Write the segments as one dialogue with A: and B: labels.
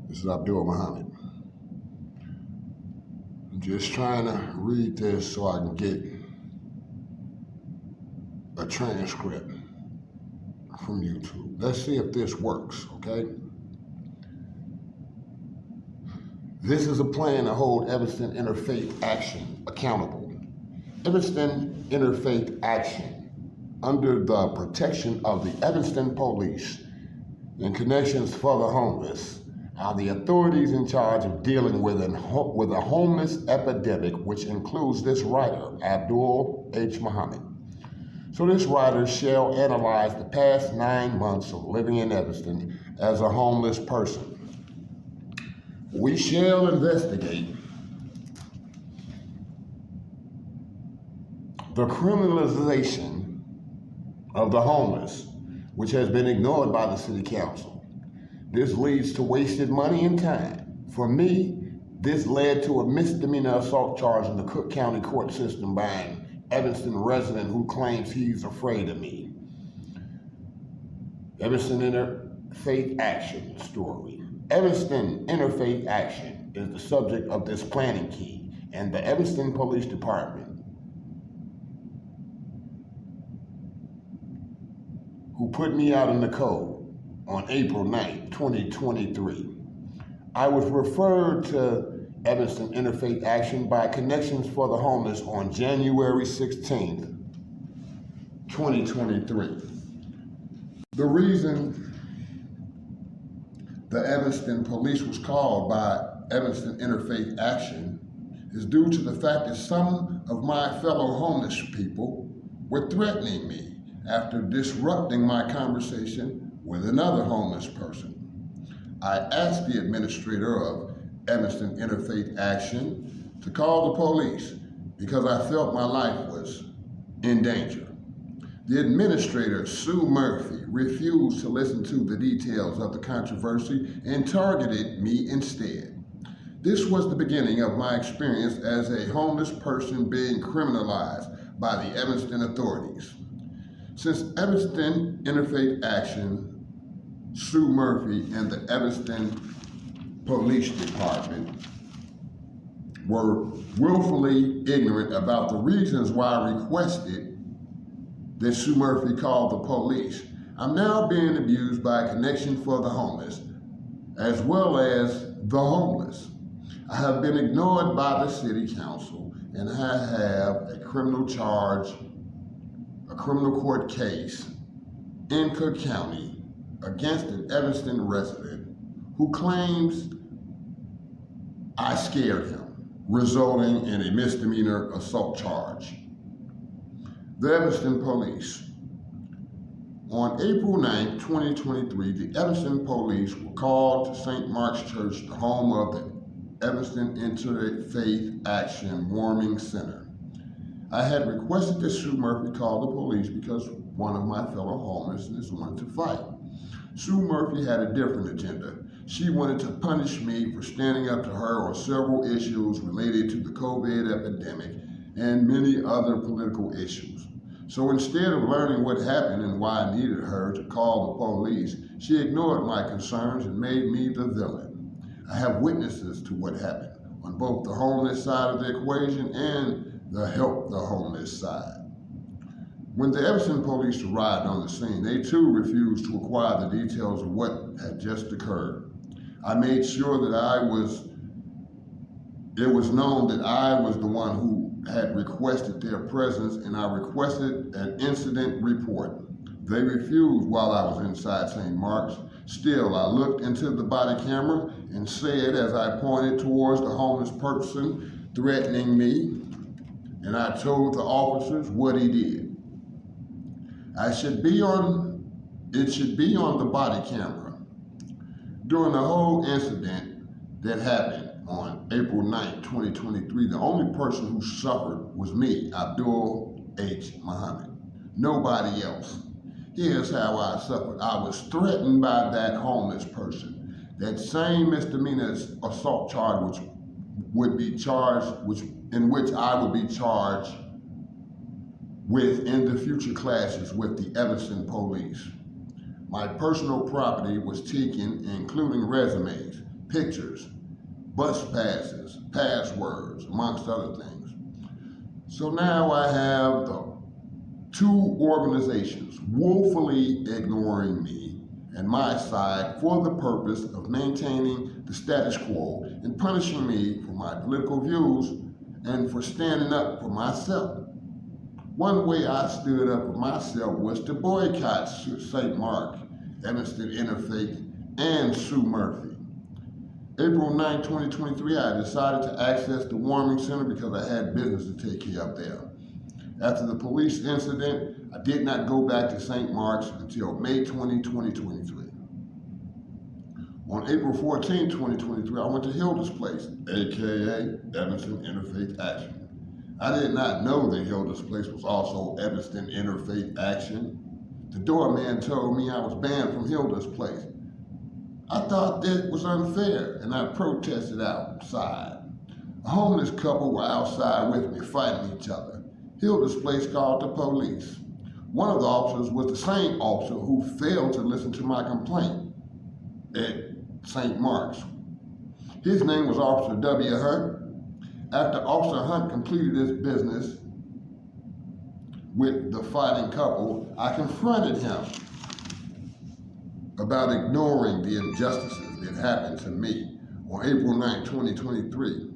A: This is Abdul Muhammad. I'm just trying to read this so I can get a transcript from YouTube. Let's see if this works, okay? This is a plan to hold Evanston Interfaith Action accountable. Evanston Interfaith Action, under the protection of the Evanston Police and Connections for the Homeless, are the authorities in charge of dealing with a homeless epidemic, which includes this writer, Abdul H. Muhammad. So this writer shall analyze the past 9 months of living in Evanston as a homeless person. We shall investigate the criminalization of the homeless, which has been ignored by the City Council. This leads to wasted money and time. For me, this led to a misdemeanor assault charge in the Cook County court system by an Evanston resident who claims he's afraid of me. Evanston Interfaith Action story. Evanston Interfaith Action is the subject of this planning key, and the Evanston Police Department, who put me out in the cold on April 9th, 2023. I was referred to Evanston Interfaith Action by Connections for the Homeless on January 16th, 2023. The reason the Evanston Police was called by Evanston Interfaith Action is due to the fact that some of my fellow homeless people were threatening me after disrupting my conversation with another homeless person. I asked the administrator of Evanston Interfaith Action to call the police because I felt my life was in danger. The administrator, Sue Murphy, refused to listen to the details of the controversy and targeted me instead. This was the beginning of my experience as a homeless person being criminalized by the Evanston authorities. Since Evanston Interfaith Action, Sue Murphy, and the Evanston Police Department were willfully ignorant about the reasons why I requested that Sue Murphy call the police, I'm now being abused by Connection for the Homeless, as well as the homeless. I have been ignored by the City Council, and I have a criminal charge, a criminal court case in Cook County against an Evanston resident who claims I scared him, resulting in a misdemeanor assault charge. The Evanston Police. On April 9, 2023, the Evanston Police were called to St. Mark's Church, the home of the Evanston Interfaith Action Warming Center. I had requested that Sue Murphy call the police because one of my fellow homeless wanted to fight. Sue Murphy had a different agenda. She wanted to punish me for standing up to her on several issues related to the COVID epidemic and many other political issues. So instead of learning what happened and why I needed her to call the police, she ignored my concerns and made me the villain. I have witnesses to what happened on both the homeless side of the equation and the help the homeless side. When the Evanston Police arrived on the scene, they too refused to acquire the details of what had just occurred. I made sure that it was known that I was the one who had requested their presence, and I requested an incident report. They refused while I was inside St. Mark's. Still, I looked into the body camera and said, as I pointed towards the homeless person threatening me, and I told the officers what he did. It should be on the body camera. During the whole incident that happened on April 9, 2023, the only person who suffered was me, Abdul H. Muhammad. Nobody else. Here's how I suffered. I was threatened by that homeless person. That same misdemeanor assault charge in which I would be charged with in the future classes with the Evanston Police. My personal property was taken, including resumes, pictures, bus passes, passwords, amongst other things. So now I have the two organizations woefully ignoring me and my side for the purpose of maintaining the status quo and punishing me for my political views and for standing up for myself. One way I stood up for myself was to boycott St. Mark, Evanston Interfaith, and Sue Murphy. April 9, 2023, I decided to access the warming center because I had business to take care of there. After the police incident, I did not go back to St. Mark's until May 20, 2023. On April 14, 2023, I went to Hilda's Place, aka Evanston Interfaith Action. I did not know that Hilda's Place was also Evanston Interfaith Action. The doorman told me I was banned from Hilda's Place. I thought that was unfair, and I protested outside. A homeless couple were outside with me fighting each other. Hilda's Place called the police. One of the officers was the same officer who failed to listen to my complaint at St. Mark's. His name was Officer W. Hunt. After Officer Hunt completed his business with the fighting couple, I confronted him about ignoring the injustices that happened to me on April 9, 2023.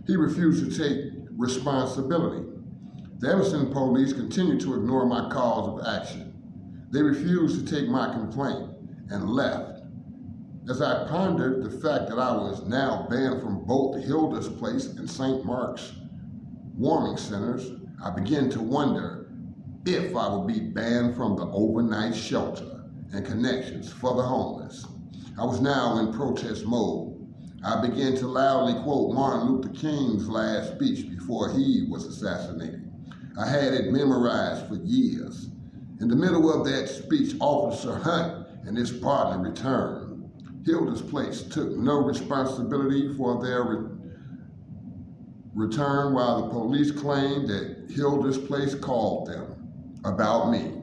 A: He refused to take responsibility. The Evanston police continued to ignore my calls of action. They refused to take my complaint and left. As I pondered the fact that I was now banned from both Hilda's Place and St. Mark's warming centers, I began to wonder if I would be banned from the overnight shelter and connections for the homeless. I was now in protest mode. I began to loudly quote Martin Luther King's last speech before he was assassinated. I had it memorized for years. In the middle of that speech, Officer Hunt and his partner returned. Hilda's Place took no responsibility for their return, while the police claimed that Hilda's Place called them about me.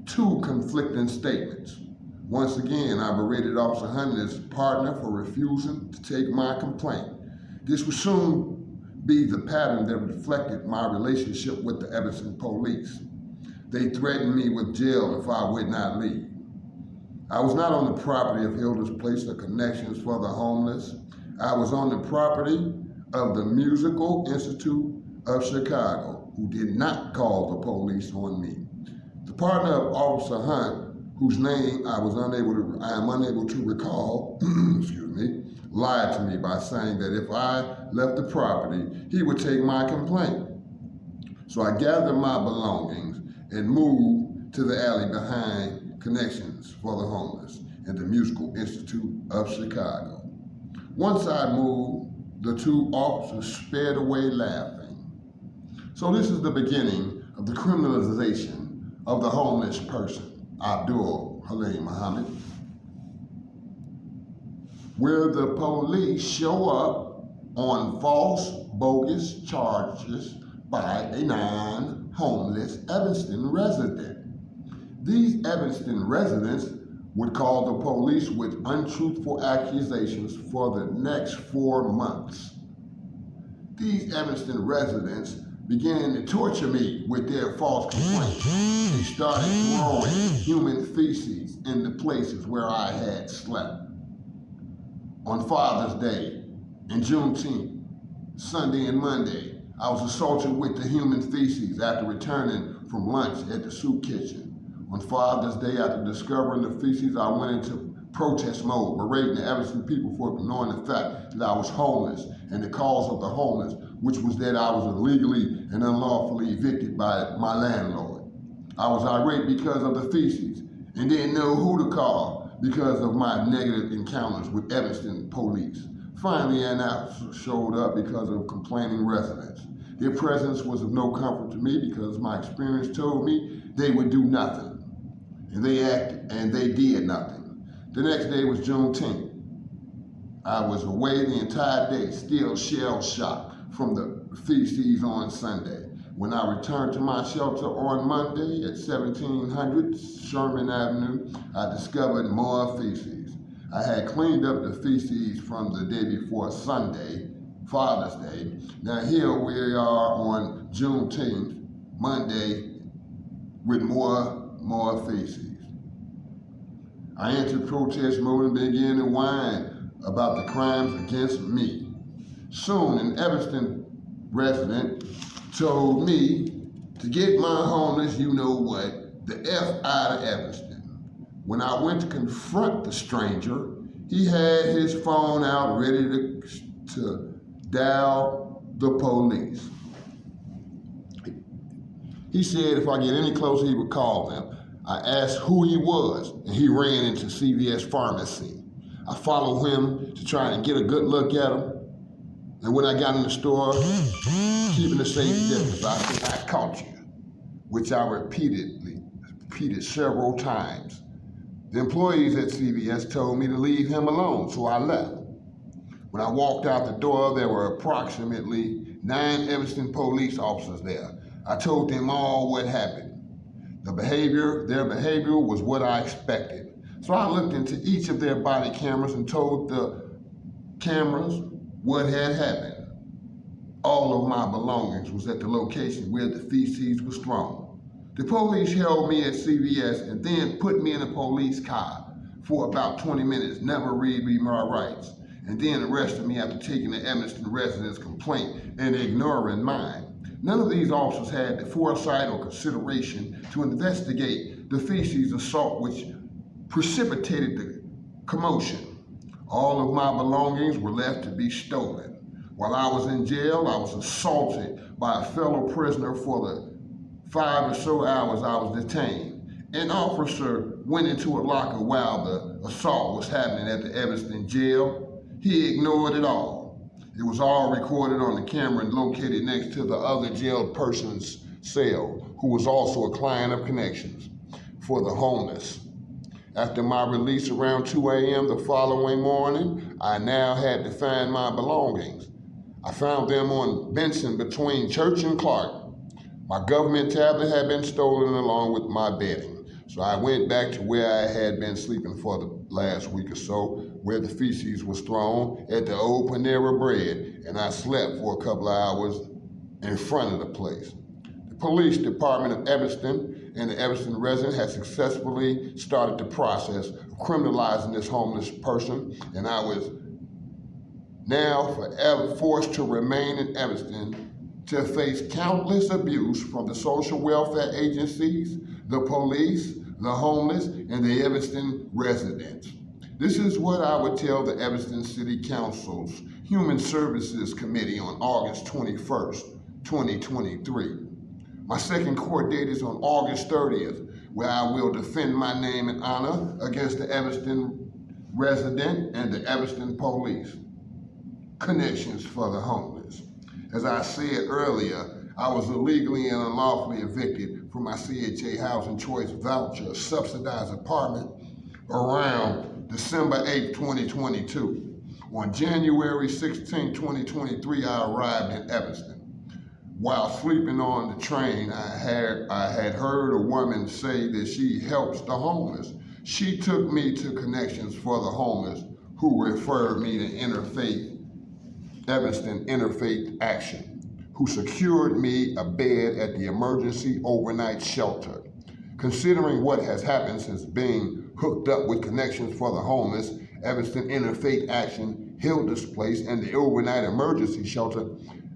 A: Two conflicting statements. Once again, I berated Officer Hunt and his partner for refusing to take my complaint. This would soon be the pattern that reflected my relationship with the Evanston police. They threatened me with jail if I would not leave. I was not on the property of Hilda's Place or Connections for the Homeless. I was on the property of the Musical Institute of Chicago, who did not call the police on me. The partner of Officer Hunt, whose name I am unable to recall, lied to me by saying that if I left the property, he would take my complaint. So I gathered my belongings and moved to the alley behind Connections for the Homeless and the Musical Institute of Chicago. Once I moved, the two officers sped away laughing. So this is the beginning of the criminalization of the homeless person, Abdul Halim Muhammad, where the police show up on false, bogus charges by a non-homeless Evanston resident. These Evanston residents would call the police with untruthful accusations for the next 4 months. These Evanston residents began to torture me with their false complaints. They started throwing human feces in the places where I had slept. On Father's Day and Juneteenth, Sunday and Monday, I was assaulted with the human feces after returning from lunch at the soup kitchen. On Father's Day, after discovering the feces, I went into protest mode, berating the Evanston people for ignoring the fact that I was homeless and the cause of the homeless, which was that I was illegally and unlawfully evicted by my landlord. I was irate because of the feces and didn't know who to call because of my negative encounters with Evanston police. Finally, an officer showed up because of complaining residents. Their presence was of no comfort to me because my experience told me they would do nothing. And they did nothing. The next day was Juneteenth. I was away the entire day, still shell-shocked from the feces on Sunday. When I returned to my shelter on Monday at 1700 Sherman Avenue, I discovered more feces. I had cleaned up the feces from the day before Sunday, Father's Day. Now here we are on Juneteenth, Monday, with more feces. I entered protest mode and began to whine about the crimes against me. Soon, an Evanston resident told me to get my homeless, you know what, the F out of Evanston. When I went to confront the stranger, he had his phone out ready to dial the police. He said if I get any closer, he would call them. I asked who he was, and he ran into CVS Pharmacy. I followed him to try and get a good look at him. And when I got in the store, keeping a safe distance, I said, I caught you, which I repeated several times. The employees at CVS told me to leave him alone, so I left. When I walked out the door, there were approximately 9 Evanston police officers there. I told them all what happened. Their behavior was what I expected. So I looked into each of their body cameras and told the cameras what had happened. All of my belongings was at the location where the feces was thrown. The police held me at CVS and then put me in a police car for about 20 minutes, never read me my rights, and then arrested me after taking the Evanston resident's complaint and ignoring mine. None of these officers had the foresight or consideration to investigate the feces assault which precipitated the commotion. All of my belongings were left to be stolen. While I was in jail, I was assaulted by a fellow prisoner for the 5 or so hours I was detained. An officer went into a locker while the assault was happening at the Evanston jail. He ignored it all. It was all recorded on the camera and located next to the other jailed person's cell, who was also a client of Connections for the Homeless. After my release around 2 a.m. the following morning, I now had to find my belongings. I found them on Benson between Church and Clark. My government tablet had been stolen along with my bedding. So I went back to where I had been sleeping for the last week or so, where the feces was thrown at the old Panera Bread, and I slept for a couple of hours in front of the place. The police department of Evanston and the Evanston resident had successfully started the process of criminalizing this homeless person, and I was now forever forced to remain in Evanston to face countless abuse from the social welfare agencies, the police, the homeless, and the Evanston residents. This is what I would tell the Evanston City Council's Human Services Committee on August 21st, 2023. My second court date is on August 30th, where I will defend my name and honor against the Evanston resident and the Evanston police. Connections for the homeless. As I said earlier, I was illegally and unlawfully evicted from my CHA Housing Choice Voucher subsidized apartment around December 8, 2022. On January 16, 2023, I arrived in Evanston. While sleeping on the train, I had heard a woman say that she helps the homeless. She took me to Connections for the Homeless, who referred me to Evanston Interfaith Action, who secured me a bed at the emergency overnight shelter. Considering what has happened since being hooked up with Connections for the Homeless, Evanston Interfaith Action, Hilda's Place, and the overnight emergency shelter,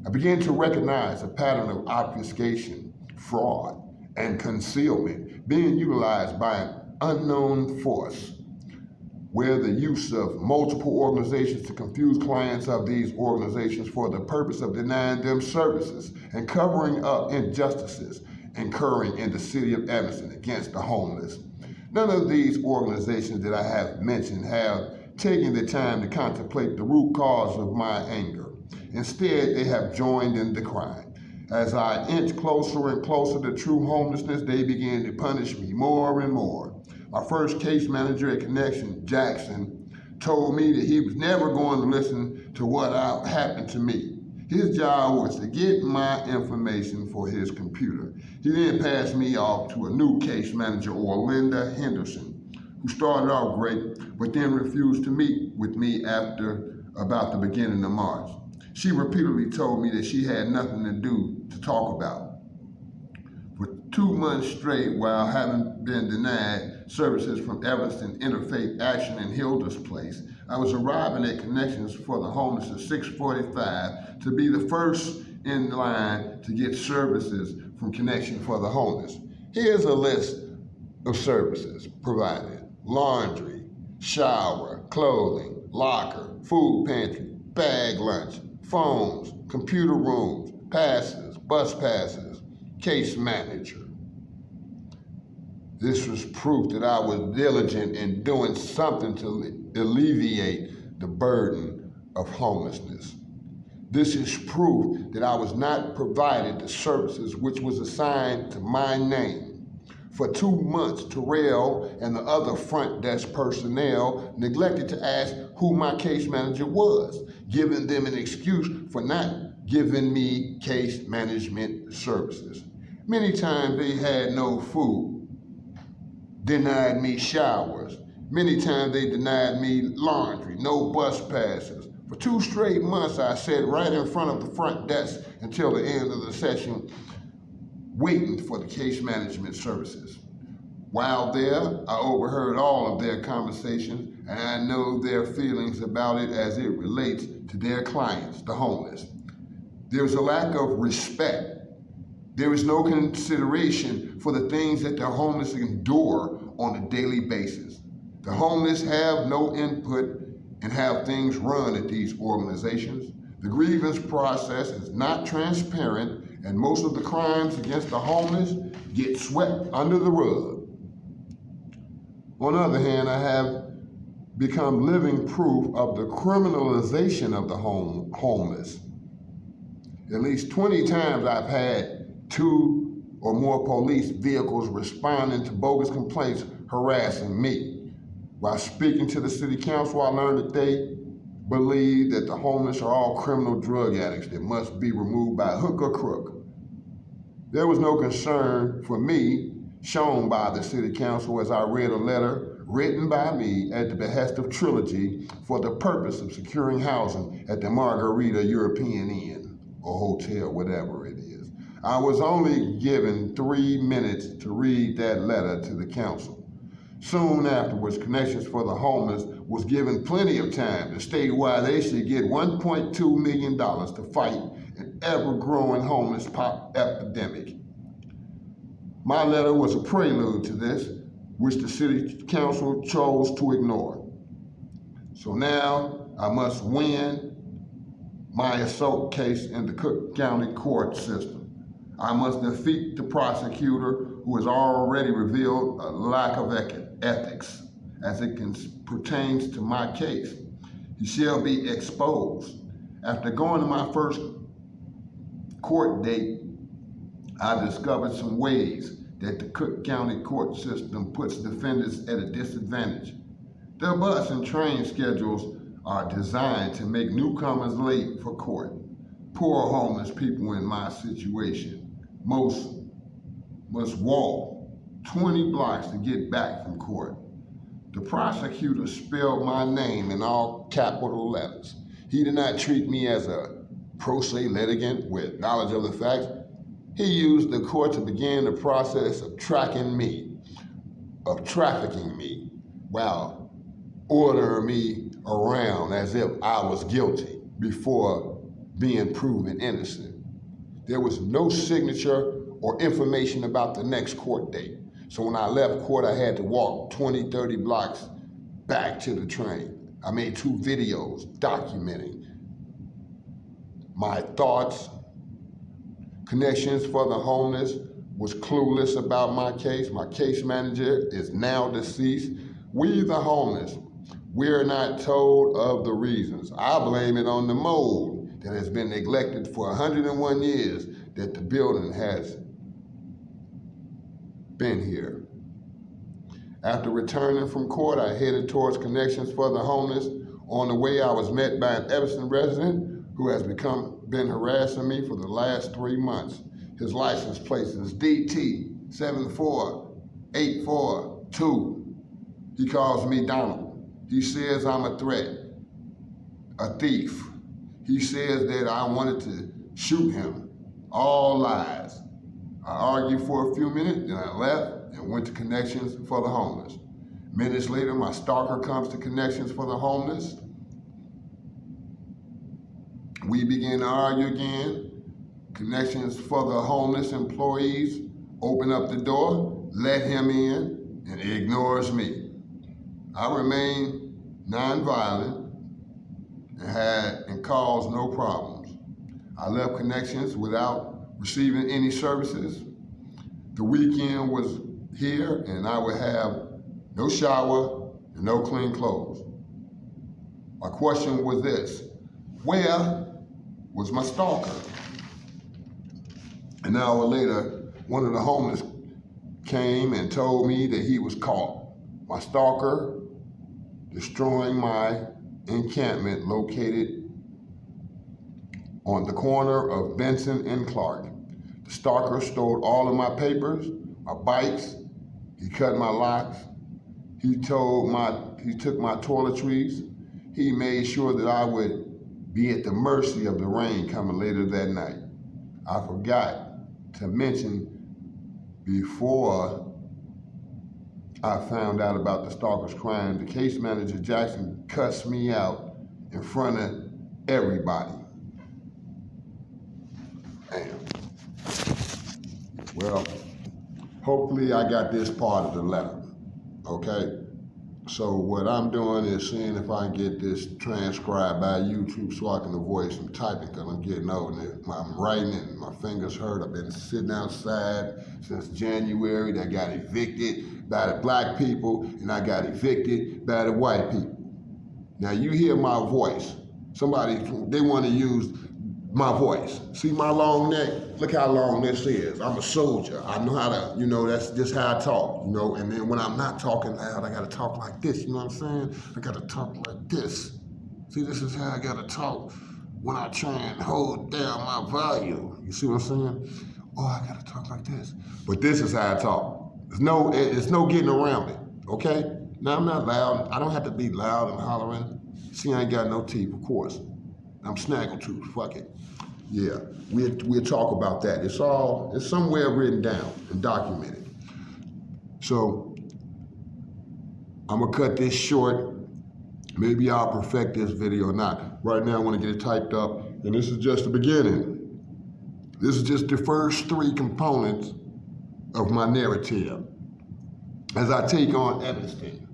A: I began to recognize a pattern of obfuscation, fraud, and concealment being utilized by an unknown force, where the use of multiple organizations to confuse clients of these organizations for the purpose of denying them services and covering up injustices occurring in the city of Evanston against the homeless. None of these organizations that I have mentioned have taken the time to contemplate the root cause of my anger. Instead, they have joined in the crime. As I inch closer and closer to true homelessness, they began to punish me more and more. My first case manager at Connection, Jackson, told me that he was never going to listen to what happened to me. His job was to get my information for his computer. He then passed me off to a new case manager, Orlinda Henderson, who started out great, but then refused to meet with me after about the beginning of March. She repeatedly told me that she had nothing to do to talk about. For 2 months straight, while having been denied services from Evanston Interfaith Action in Hilda's Place, I was arriving at Connections for the Homeless at 6:45 to be the first in line to get services from Connection for the Homeless. Here's a list of services provided: laundry, shower, clothing, locker, food pantry, bag lunch, phones, computer rooms, passes, bus passes, case manager. This was proof that I was diligent in doing something to alleviate the burden of homelessness. This is proof that I was not provided the services which was assigned to my name. For 2 months, Terrell and the other front desk personnel neglected to ask who my case manager was, giving them an excuse for not giving me case management services. Many times they had no food, denied me showers. Many times they denied me laundry, no bus passes. For 2 straight months, I sat right in front of the front desk until the end of the session, waiting for the case management services. While there, I overheard all of their conversations, and I know their feelings about it as it relates to their clients, the homeless. There is a lack of respect. There is no consideration for the things that the homeless endure on a daily basis. The homeless have no input and have things run at these organizations. The grievance process is not transparent, and most of the crimes against the homeless get swept under the rug. On the other hand, I have become living proof of the criminalization of the homeless. At least 20 times I've had 2 or more police vehicles responding to bogus complaints harassing me. While speaking to the city council, I learned that they believe that the homeless are all criminal drug addicts that must be removed by hook or crook. There was no concern for me shown by the city council as I read a letter written by me at the behest of Trilogy for the purpose of securing housing at the Margarita European Inn or hotel, whatever it is. I was only given 3 minutes to read that letter to the council. Soon afterwards, Connections for the Homeless was given plenty of time to state why they should get $1.2 million to fight an ever-growing homeless epidemic. My letter was a prelude to this, which the city council chose to ignore. So now I must win my assault case in the Cook County court system. I must defeat the prosecutor who has already revealed a lack of ethics as it pertains to my case. He shall be exposed. After going to my first court date, I discovered some ways that the Cook County court system puts defendants at a disadvantage. Their bus and train schedules are designed to make newcomers late for court. Poor homeless people in my situation most must walk 20 blocks to get back from court. The prosecutor spelled my name in all capital letters. He did not treat me as a pro se litigant with knowledge of the facts. He used the court to begin the process of trafficking me, while ordering me around as if I was guilty before being proven innocent. There was no signature or information about the next court date. So when I left court, I had to walk 20, 30 blocks back to the train. I made 2 videos documenting my thoughts. Connections for the Homeless was clueless about my case. My case manager is now deceased. We, the homeless, we're not told of the reasons. I blame it on the mold that has been neglected for 101 years that the building has been here. After returning from court, I headed towards Connections for the Homeless. On the way, I was met by an Evanston resident who has been harassing me for the last 3 months. His license plate is DT 74842. He calls me Donald. He says I'm a threat, a thief. He says that I wanted to shoot him. All lies. I argued for a few minutes, then I left and went to Connections for the Homeless. Minutes later, my stalker comes to Connections for the Homeless. We begin to argue again. Connections for the Homeless employees open up the door, let him in, and he ignores me. I remain nonviolent and caused no problems. I left Connections without receiving any services. The weekend was here and I would have no shower and no clean clothes. My question was this: where was my stalker? An hour later, one of the homeless came and told me that he was caught. My stalker destroying my encampment located on the corner of Benson and Clark. The stalker stole all of my papers, my bikes, he cut my locks, he took my toiletries, he made sure that I would be at the mercy of the rain coming later that night. I forgot to mention before I found out about the stalker's crime, the case manager, Jackson, cussed me out in front of everybody. Damn. Well, hopefully I got this part of the letter, okay? So what I'm doing is seeing if I can get this transcribed by YouTube so I can avoid some typing, because I'm getting old and I'm writing and my fingers hurt. I've been sitting outside since January. I got evicted by the black people and I got evicted by the white people. Now you hear my voice. They want to use my voice. See my long neck? Look how long this is. I'm a soldier. I know how to, that's just how I talk, and then when I'm not talking loud, I gotta talk like this, you know what I'm saying? I gotta talk like this. See, this is how I gotta talk when I try and hold down my volume. You see what I'm saying? Oh, I gotta talk like this. But this is how I talk. There's no getting around it, okay? Now I'm not loud. I don't have to be loud and hollering. See, I ain't got no teeth, of course. I'm snaggletooth, fuck it. Yeah, we'll talk about that. It's somewhere written down and documented. So I'm gonna cut this short. Maybe I'll perfect this video or not. Right now I wanna get it typed up, and this is just the beginning. This is just the first 3 components of my narrative. As I take on Evanston,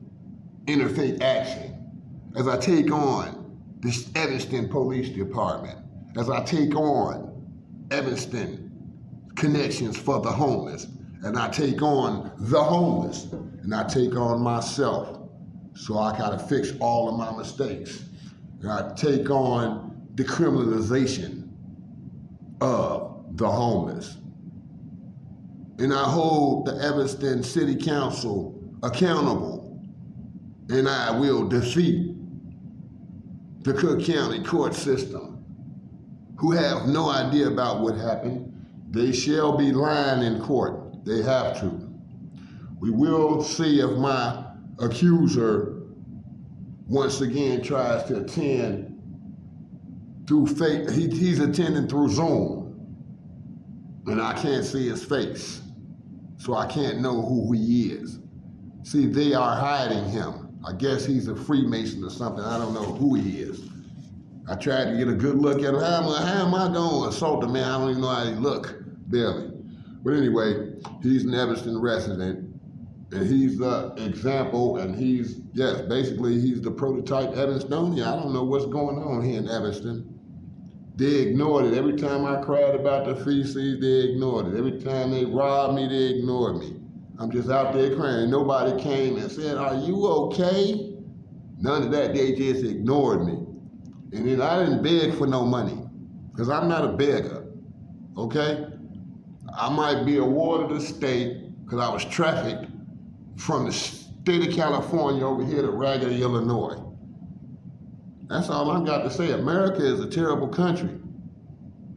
A: interfaith action, as I take on this Evanston Police Department, as I take on Evanston Connections for the Homeless, and I take on the homeless, and I take on myself, so I gotta fix all of my mistakes. And I take on the criminalization of the homeless. And I hold the Evanston City Council accountable, and I will defeat the Cook County court system, who have no idea about what happened. They shall be lying in court. They have to. We will see if my accuser once again tries to attend through he's attending through Zoom, and I can't see his face, so I can't know who he is. See, they are hiding him. I guess he's a Freemason or something. I don't know who he is. I tried to get a good look at him. How am I going to assault the man? I don't even know how he look, barely. But anyway, he's an Evanston resident, and he's the example, and basically he's the prototype Evanstonian. I don't know what's going on here in Evanston. They ignored it. Every time I cried about the feces, they ignored it. Every time they robbed me, they ignored me. I'm just out there crying. Nobody came and said, "Are you okay?" None of that. They just ignored me. And then I didn't beg for no money, because I'm not a beggar, okay? I might be a ward of the state because I was trafficked from the state of California over here to Raggedy, Illinois. That's all I've got to say. America is a terrible country.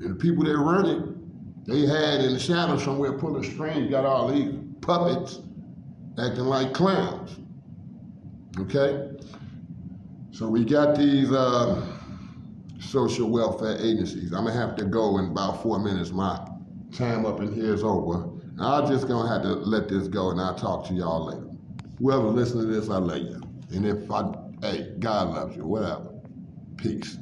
A: And the people that run it, they had in the shadows somewhere pulling strings, got all these puppets acting like clowns. Okay? So we got these social welfare agencies. I'm gonna have to go in about 4 minutes. My time up in here is over. I'm just gonna have to let this go, and I'll talk to y'all later. Whoever listening to this, I love you. And if hey, God loves you, whatever. Peace.